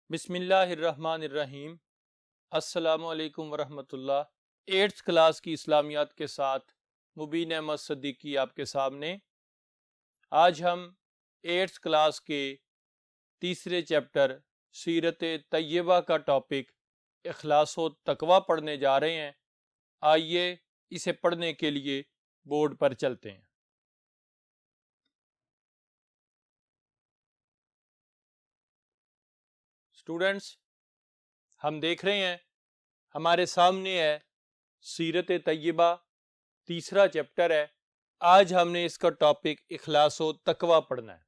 بسم اللہ الرحمن الرحیم۔ السلام علیکم ورحمۃ اللہ۔ 8th کلاس کی اسلامیات کے ساتھ مبین احمد صدیقی آپ کے سامنے۔ آج ہم 8th کلاس کے تیسرے چیپٹر سیرت طیبہ کا ٹاپک اخلاص و تقویٰ پڑھنے جا رہے ہیں۔ آئیے اسے پڑھنے کے لیے بورڈ پر چلتے ہیں۔ اسٹوڈنٹس، ہم دیکھ رہے ہیں ہمارے سامنے ہے سیرت طیبہ، تیسرا چیپٹر ہے۔ آج ہم نے اس کا ٹاپک اخلاص و تقویٰ پڑھنا ہے۔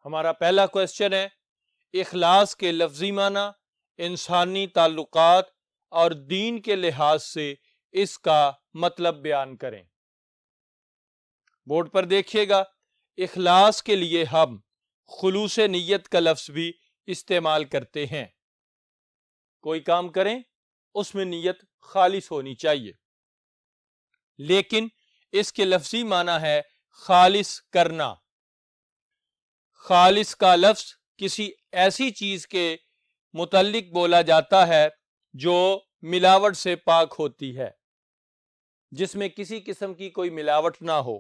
ہمارا پہلا کوسچن ہے، اخلاص کے لفظی معنی، انسانی تعلقات اور دین کے لحاظ سے اس کا مطلب بیان کریں۔ بورڈ پر دیکھیے گا، اخلاص کے لیے ہم خلوص نیت کا لفظ بھی استعمال کرتے ہیں۔ کوئی کام کریں اس میں نیت خالص ہونی چاہیے، لیکن اس کے لفظی معنی ہے خالص کرنا۔ خالص کا لفظ کسی ایسی چیز کے متعلق بولا جاتا ہے جو ملاوٹ سے پاک ہوتی ہے، جس میں کسی قسم کی کوئی ملاوٹ نہ ہو۔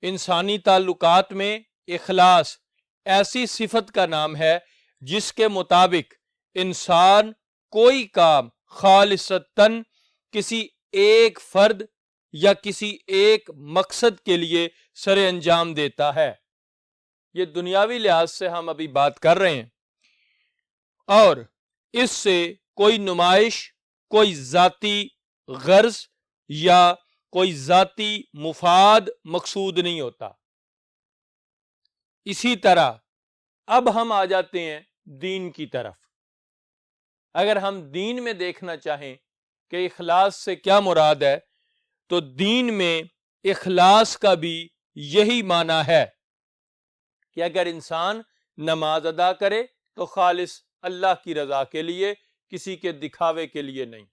انسانی تعلقات میں اخلاص ایسی صفت کا نام ہے جس کے مطابق انسان کوئی کام خالصتاً کسی ایک فرد یا کسی ایک مقصد کے لیے سر انجام دیتا ہے۔ یہ دنیاوی لحاظ سے ہم ابھی بات کر رہے ہیں، اور اس سے کوئی نمائش، کوئی ذاتی غرض یا کوئی ذاتی مفاد مقصود نہیں ہوتا۔ اسی طرح اب ہم آ جاتے ہیں دین کی طرف۔ اگر ہم دین میں دیکھنا چاہیں کہ اخلاص سے کیا مراد ہے، تو دین میں اخلاص کا بھی یہی معنی ہے کہ اگر انسان نماز ادا کرے تو خالص اللہ کی رضا کے لیے، کسی کے دکھاوے کے لیے نہیں۔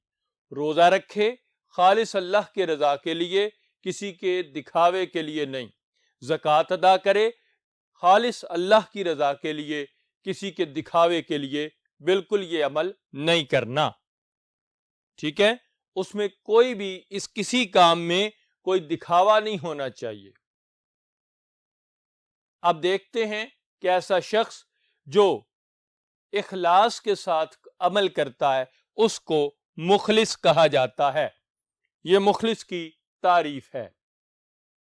روزہ رکھے خالص اللہ کے رضا کے لیے، کسی کے دکھاوے کے لیے نہیں۔ زکوٰۃ ادا کرے خالص اللہ کی رضا کے لیے، کسی کے دکھاوے کے لیے بالکل یہ عمل نہیں کرنا۔ ٹھیک ہے، اس میں کوئی بھی کسی کام میں کوئی دکھاوا نہیں ہونا چاہیے۔ اب دیکھتے ہیں کہ ایسا شخص جو اخلاص کے ساتھ عمل کرتا ہے اس کو مخلص کہا جاتا ہے۔ یہ مخلص کی تعریف ہے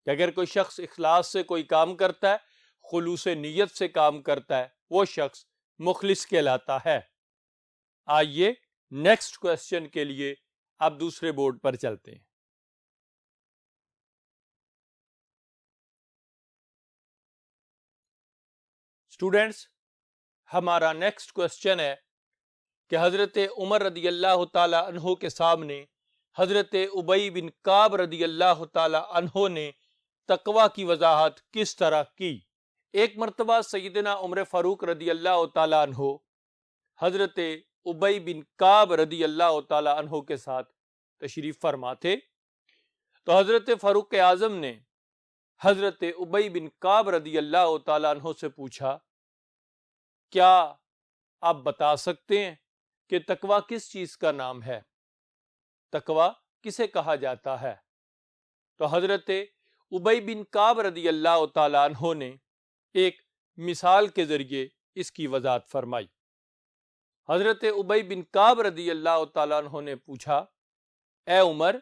کہ اگر کوئی شخص اخلاص سے کوئی کام کرتا ہے، خلوص نیت سے کام کرتا ہے، وہ شخص مخلص کہلاتا ہے۔ آئیے نیکسٹ کوسچن کے لیے اب دوسرے بورڈ پر چلتے ہیں۔ اسٹوڈینٹس، ہمارا نیکسٹ کوسچن ہے کہ حضرت عمر رضی اللہ تعالی عنہ کے سامنے حضرت ابی بن کعب رضی اللہ تعالی عنہ نے تقویٰ کی وضاحت کس طرح کی۔ ایک مرتبہ سیدنا عمر فاروق رضی اللہ تعالی عنہ حضرت ابی بن کعب رضی اللہ تعالی عنہ کے ساتھ تشریف فرما تھے، تو حضرت فاروق اعظم نے حضرت ابی بن کعب رضی اللہ تعالی عنہ سے پوچھا، کیا آپ بتا سکتے ہیں کہ تقویٰ کس چیز کا نام ہے؟ تقویٰ کسے کہا جاتا ہے؟ تو حضرت ابی بن کعب رضی اللہ تعالی عنہ نے ایک مثال کے ذریعے اس کی وضاحت فرمائی۔ حضرت ابی بن کعب رضی اللہ تعالیٰ عنہ نے پوچھا، اے عمر،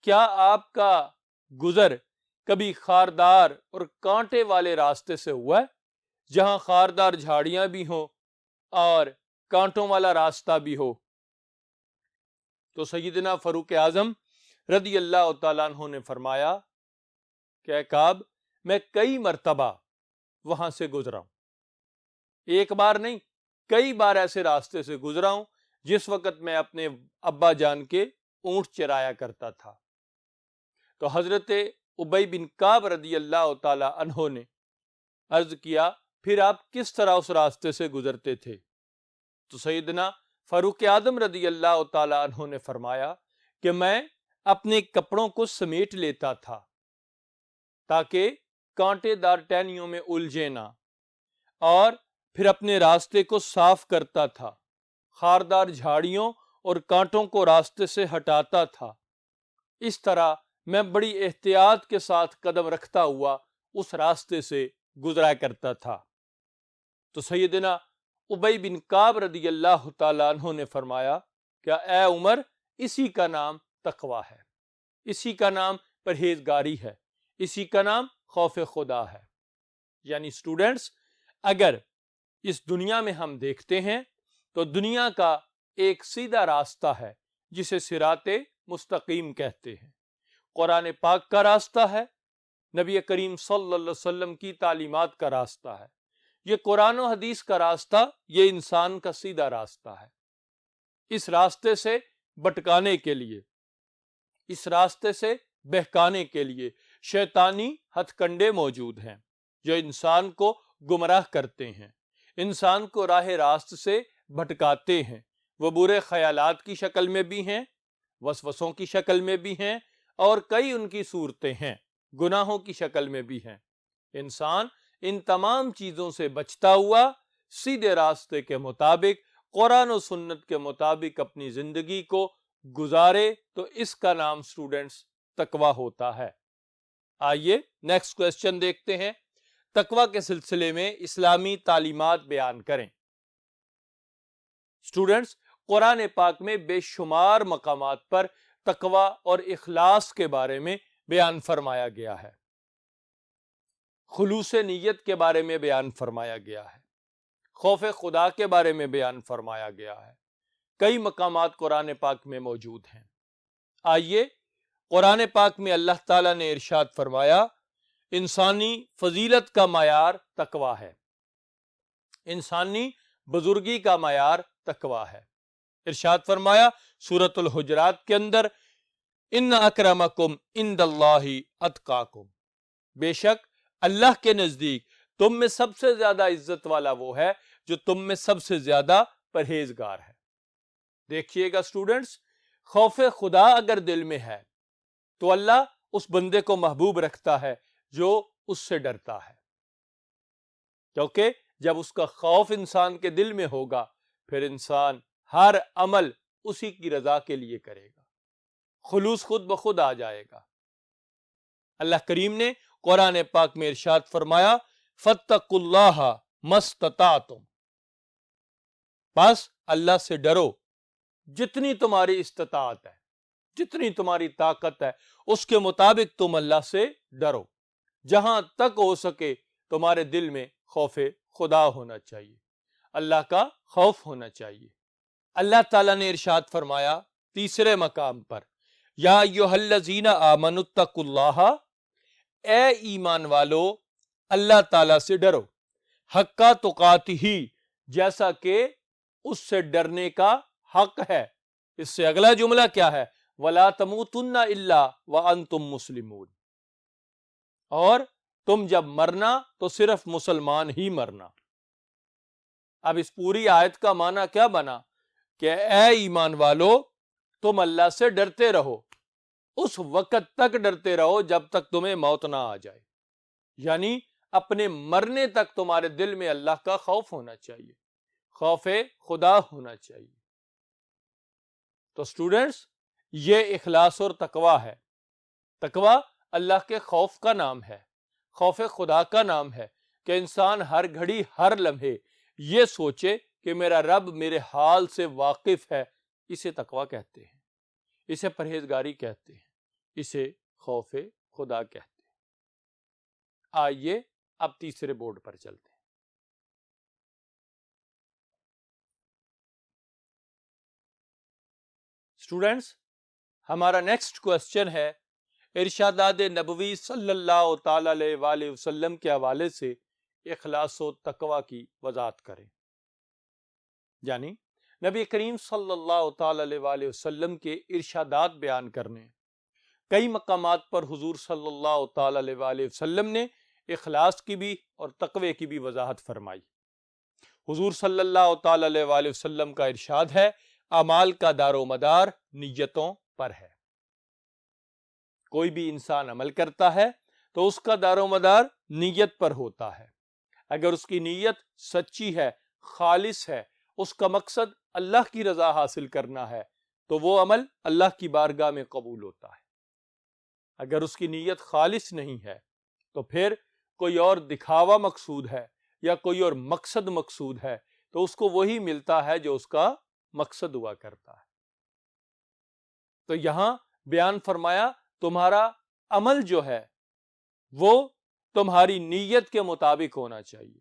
کیا آپ کا گزر کبھی خاردار اور کانٹے والے راستے سے ہوا ہے، جہاں خاردار جھاڑیاں بھی ہوں اور کانٹوں والا راستہ بھی ہو؟ تو سیدنا فاروق اعظم رضی اللہ تعالیٰ عنہ نے فرمایا کہ اے کعب، میں کئی مرتبہ وہاں سے گزرا ہوں، ایک بار نہیں، کئی بار ایسے راستے سے گزرا ہوں جس وقت میں اپنے ابا جان کے اونٹ چرایا کرتا تھا۔ تو حضرت ابی بن کعب رضی اللہ تعالی عنہ نے عرض کیا، پھر آپ کس طرح اس راستے سے گزرتے تھے؟ تو سیدنا فاروق اعظم رضی اللہ تعالی عنہ نے فرمایا کہ میں اپنے کپڑوں کو سمیٹ لیتا تھا تاکہ کانٹے دار ٹہنیوں میں الجھے نہ، اور پھر اپنے راستے کو صاف کرتا تھا، خاردار جھاڑیوں اور کانٹوں کو راستے سے ہٹاتا تھا۔ اس طرح میں بڑی احتیاط کے ساتھ قدم رکھتا ہوا اس راستے سے گزرا کرتا تھا۔ تو سیدنا ابی بن کعب رضی اللہ تعالیٰ عنہ نے فرمایا کہ اے عمر، اسی کا نام تقویٰ ہے، اسی کا نام پرہیزگاری ہے، اسی کا نام خوف خدا ہے۔ یعنی اسٹوڈنٹس، اگر اس دنیا میں ہم دیکھتے ہیں تو دنیا کا ایک سیدھا راستہ ہے جسے صراط مستقیم کہتے ہیں، قرآن پاک کا راستہ ہے، نبی کریم صلی اللہ علیہ وسلم کی تعلیمات کا راستہ ہے۔ یہ قرآن و حدیث کا راستہ، یہ انسان کا سیدھا راستہ ہے۔ اس راستے سے بھٹکانے کے لیے، اس راستے سے بہکانے کے لیے شیطانی ہتھ کنڈے موجود ہیں جو انسان کو گمراہ کرتے ہیں، انسان کو راہ راست سے بھٹکاتے ہیں۔ وہ برے خیالات کی شکل میں بھی ہیں، وسوسوں کی شکل میں بھی ہیں، اور کئی ان کی صورتیں ہیں، گناہوں کی شکل میں بھی ہیں۔ انسان ان تمام چیزوں سے بچتا ہوا سیدھے راستے کے مطابق، قرآن و سنت کے مطابق اپنی زندگی کو گزارے تو اس کا نام سٹوڈنٹس تقویٰ ہوتا ہے۔ آئیے نیکسٹ کوسچن دیکھتے ہیں۔ تقویٰ کے سلسلے میں اسلامی تعلیمات بیان کریں۔ سٹوڈنٹس، قرآن پاک میں بے شمار مقامات پر تقویٰ اور اخلاص کے بارے میں بیان فرمایا گیا ہے، خلوص نیت کے بارے میں بیان فرمایا گیا ہے، خوف خدا کے بارے میں بیان فرمایا گیا ہے۔ کئی مقامات قرآن پاک میں موجود ہیں۔ آئیے قرآن پاک میں اللہ تعالیٰ نے ارشاد فرمایا، انسانی فضیلت کا معیار تقویٰ ہے، انسانی بزرگی کا معیار تقویٰ ہے۔ ارشاد فرمایا سورۃ الحجرات کے اندر، ان اکرمکم عند اللہ اتقاکم، بے شک اللہ کے نزدیک تم میں سب سے زیادہ عزت والا وہ ہے جو تم میں سب سے زیادہ پرہیزگار ہے۔ دیکھیے گا سٹوڈنٹس، خوف خدا اگر دل میں ہے تو اللہ اس بندے کو محبوب رکھتا ہے جو اس سے ڈرتا ہے، کیونکہ جب اس کا خوف انسان کے دل میں ہوگا پھر انسان ہر عمل اسی کی رضا کے لیے کرے گا، خلوص خود بخود آ جائے گا۔ اللہ کریم نے قرآن پاک میں ارشاد فرمایا، فاتقوا اللہ ما استطعتم، بس اللہ سے ڈرو جتنی تمہاری استطاعت ہے، جتنی تمہاری طاقت ہے اس کے مطابق تم اللہ سے ڈرو۔ جہاں تک ہو سکے تمہارے دل میں خوف خدا ہونا چاہیے، اللہ کا خوف ہونا چاہیے۔ اللہ تعالیٰ نے ارشاد فرمایا تیسرے مقام پر، یا ایھا الذین آمنوا اتقوا اللہ، اے ایمان والو اللہ تعالیٰ سے ڈرو، حق تقاتہ، جیسا کہ اس سے ڈرنے کا حق ہے۔ اس سے اگلا جملہ کیا ہے؟ وَلَا تَمُوتُنَّ إِلَّا وَأَنْتُمْ مُسْلِمُونَ، اور تم جب مرنا تو صرف مسلمان ہی مرنا۔ اب اس پوری آیت کا معنی کیا بنا کہ اے ایمان والو تم اللہ سے ڈرتے رہو، اس وقت تک ڈرتے رہو جب تک تمہیں موت نہ آ جائے، یعنی اپنے مرنے تک تمہارے دل میں اللہ کا خوف ہونا چاہیے، خوف خدا ہونا چاہیے۔ تو سٹوڈنٹس، یہ اخلاص اور تقویٰ ہے۔ تقویٰ اللہ کے خوف کا نام ہے، خوف خدا کا نام ہے کہ انسان ہر گھڑی ہر لمحے یہ سوچے کہ میرا رب میرے حال سے واقف ہے۔ اسے تقویٰ کہتے ہیں، اسے پرہیزگاری کہتے ہیں، اسے خوف خدا کہتے ہیں۔ آئیے اب تیسرے بورڈ پر چلتے ہیں۔ سٹوڈنٹس، ہمارا نیکسٹ کوسچن ہے، ارشادات نبوی صلی اللہ تعالی علیہ وآلہ وسلم کے حوالے سے اخلاص و تقویٰ کی وضاحت کریں۔ یعنی نبی کریم صلی اللہ تعالی علیہ وآلہ وسلم کے ارشادات بیان کرنے۔ کئی مقامات پر حضور صلی اللہ تعالی علیہ وآلہ وسلم نے اخلاص کی بھی اور تقوی کی بھی وضاحت فرمائی۔ حضور صلی اللہ تعالی علیہ وآلہ وسلم کا ارشاد ہے، اعمال کا دار و مدار نیتوں پر ہے۔ کوئی بھی انسان عمل کرتا ہے تو اس کا دار و مدار نیت پر ہوتا ہے۔ اگر اس کی نیت سچی ہے، خالص ہے، اس کا مقصد اللہ کی رضا حاصل کرنا ہے، تو وہ عمل اللہ کی بارگاہ میں قبول ہوتا ہے۔ اگر اس کی نیت خالص نہیں ہے تو پھر کوئی اور دکھاوا مقصود ہے یا کوئی اور مقصد مقصود ہے، تو اس کو وہی ملتا ہے جو اس کا مقصد ہوا کرتا ہے۔ تو یہاں بیان فرمایا تمہارا عمل جو ہے وہ تمہاری نیت کے مطابق ہونا چاہیے،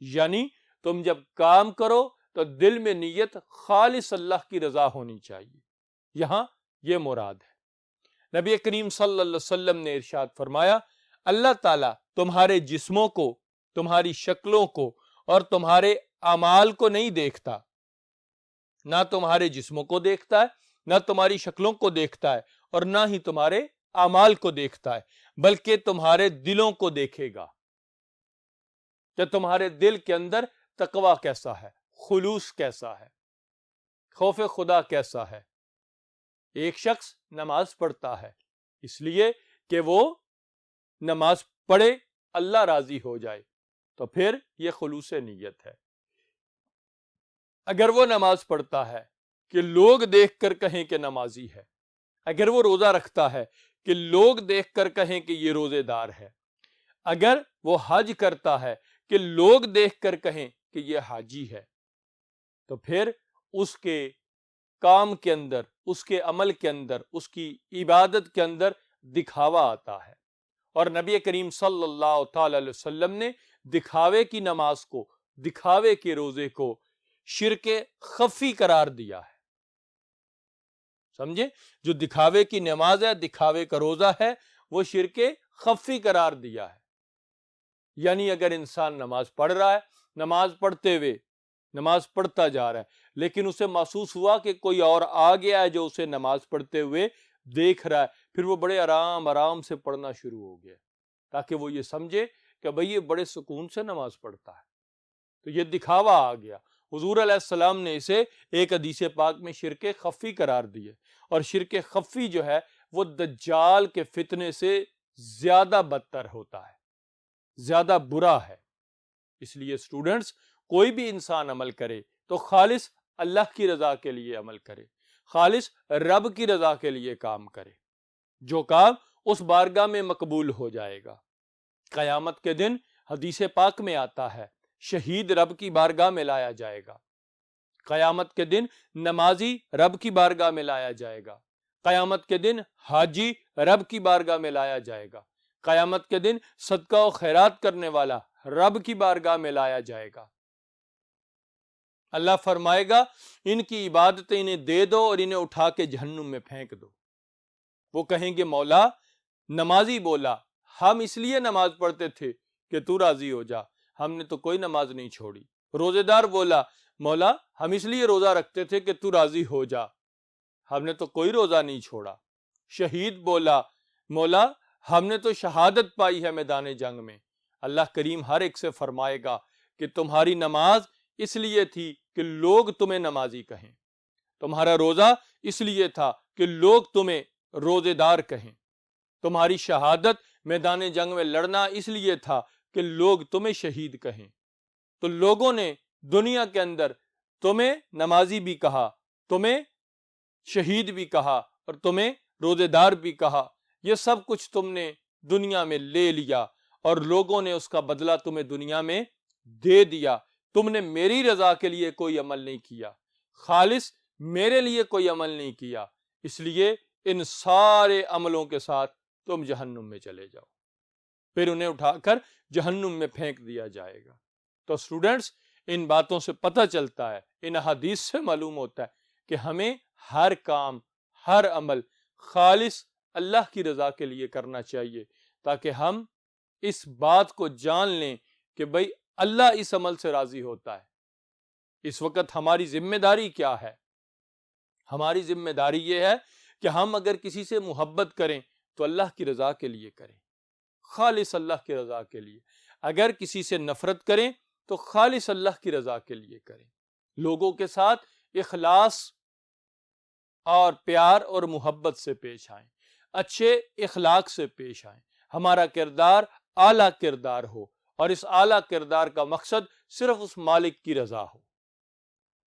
یعنی تم جب کام کرو تو دل میں نیت خالص اللہ کی رضا ہونی چاہیے، یہاں یہ مراد ہے۔ نبی کریم صلی اللہ علیہ وسلم نے ارشاد فرمایا اللہ تعالیٰ تمہارے جسموں کو، تمہاری شکلوں کو اور تمہارے اعمال کو نہیں دیکھتا، نہ تمہارے جسموں کو دیکھتا ہے، نہ تمہاری شکلوں کو دیکھتا ہے، اور نہ ہی تمہارے اعمال کو دیکھتا ہے، بلکہ تمہارے دلوں کو دیکھے گا کہ تمہارے دل کے اندر تقوی کیسا ہے، خلوص کیسا ہے، خوف خدا کیسا ہے۔ ایک شخص نماز پڑھتا ہے اس لیے کہ وہ نماز پڑھے اللہ راضی ہو جائے، تو پھر یہ خلوص نیت ہے۔ اگر وہ نماز پڑھتا ہے کہ لوگ دیکھ کر کہیں کہ نمازی ہے، اگر وہ روزہ رکھتا ہے کہ لوگ دیکھ کر کہیں کہ یہ روزے دار ہے، اگر وہ حج کرتا ہے کہ لوگ دیکھ کر کہیں کہ یہ حاجی ہے، تو پھر اس کے کام کے اندر، اس کے عمل کے اندر، اس کی عبادت کے اندر دکھاوا آتا ہے۔ اور نبی کریم صلی اللہ تعالی علیہ وسلم نے دکھاوے کی نماز کو، دکھاوے کے روزے کو شرک خفی قرار دیا ہے۔ سمجھے؟ جو دکھاوے کی نماز ہے، دکھاوے کا روزہ ہے، وہ شرک خفی قرار دیا ہے۔ یعنی اگر انسان نماز پڑھ رہا ہے، نماز پڑھتے ہوئے نماز پڑھتا جا رہا ہے، لیکن اسے محسوس ہوا کہ کوئی اور آ گیا ہے جو اسے نماز پڑھتے ہوئے دیکھ رہا ہے، پھر وہ بڑے آرام سے پڑھنا شروع ہو گیا تاکہ وہ یہ سمجھے کہ بھئی یہ بڑے سکون سے نماز پڑھتا ہے، تو یہ دکھاوا آ گیا۔ حضور علیہ السلام نے اسے ایک حدیث پاک میں شرک خفی قرار دیے، اور شرک خفی جو ہے وہ دجال کے فتنے سے زیادہ بدتر ہوتا ہے، زیادہ برا ہے۔ اس لیے اسٹوڈنٹس، کوئی بھی انسان عمل کرے تو خالص اللہ کی رضا کے لیے عمل کرے، خالص رب کی رضا کے لیے کام کرے، جو کام اس بارگاہ میں مقبول ہو جائے گا۔ قیامت کے دن حدیث پاک میں آتا ہے شہید رب کی بارگاہ میں لایا جائے گا، قیامت کے دن نمازی رب کی بارگاہ میں لایا جائے گا، قیامت کے دن حاجی رب کی بارگاہ میں لایا جائے گا، قیامت کے دن صدقہ و خیرات کرنے والا رب کی بارگاہ میں لایا جائے گا۔ اللہ فرمائے گا ان کی عبادتیں انہیں دے دو اور انہیں اٹھا کے جہنم میں پھینک دو۔ وہ کہیں گے مولا، نمازی بولا ہم اس لیے نماز پڑھتے تھے کہ تو راضی ہو جا، ہم نے تو کوئی نماز نہیں چھوڑی۔ روزے دار بولا مولا ہم اس لیے روزہ رکھتے تھے کہ تو راضی ہو جا، ہم نے تو کوئی روزہ نہیں چھوڑا۔ شہید بولا مولا ہم نے تو شہادت پائی ہے میدان جنگ میں۔ اللہ کریم ہر ایک سے فرمائے گا کہ تمہاری نماز اس لیے تھی کہ لوگ تمہیں نمازی کہیں، تمہارا روزہ اس لیے تھا کہ لوگ تمہیں روزے دار کہیں، تمہاری شہادت میدان جنگ میں لڑنا اس لیے تھا کہ لوگ تمہیں شہید کہیں۔ تو لوگوں نے دنیا کے اندر تمہیں نمازی بھی کہا، تمہیں شہید بھی کہا، اور تمہیں روزے دار بھی کہا۔ یہ سب کچھ تم نے دنیا میں لے لیا اور لوگوں نے اس کا بدلہ تمہیں دنیا میں دے دیا۔ تم نے میری رضا کے لیے کوئی عمل نہیں کیا، خالص میرے لیے کوئی عمل نہیں کیا، اس لیے ان سارے عملوں کے ساتھ تم جہنم میں چلے جاؤ۔ پھر انہیں اٹھا کر جہنم میں پھینک دیا جائے گا۔ تو اسٹوڈنٹس، ان باتوں سے پتہ چلتا ہے، ان حدیث سے معلوم ہوتا ہے کہ ہمیں ہر کام، ہر عمل خالص اللہ کی رضا کے لیے کرنا چاہیے، تاکہ ہم اس بات کو جان لیں کہ بھئی اللہ اس عمل سے راضی ہوتا ہے۔ اس وقت ہماری ذمہ داری کیا ہے؟ ہماری ذمہ داری یہ ہے کہ ہم اگر کسی سے محبت کریں تو اللہ کی رضا کے لیے کریں، خالص اللہ کی رضا کے لیے۔ اگر کسی سے نفرت کریں تو خالص اللہ کی رضا کے لیے کریں۔ لوگوں کے ساتھ اخلاص اور پیار اور محبت سے پیش آئیں، اچھے اخلاق سے پیش آئیں، ہمارا کردار اعلیٰ کردار ہو، اور اس اعلیٰ کردار کا مقصد صرف اس مالک کی رضا ہو،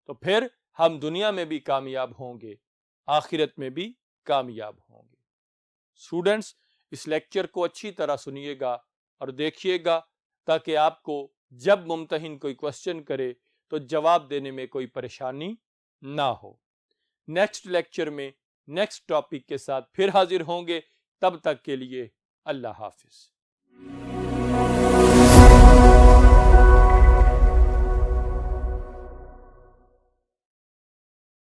تو پھر ہم دنیا میں بھی کامیاب ہوں گے، آخرت میں بھی کامیاب ہوں گے۔ اسٹوڈنٹس، اس لیکچر کو اچھی طرح سنیے گا اور دیکھیے گا تاکہ آپ کو جب ممتحن کوئی کوشچن کرے تو جواب دینے میں کوئی پریشانی نہ ہو۔ نیکسٹ لیکچر میں نیکسٹ ٹاپک کے ساتھ پھر حاضر ہوں گے، تب تک کے لیے اللہ حافظ۔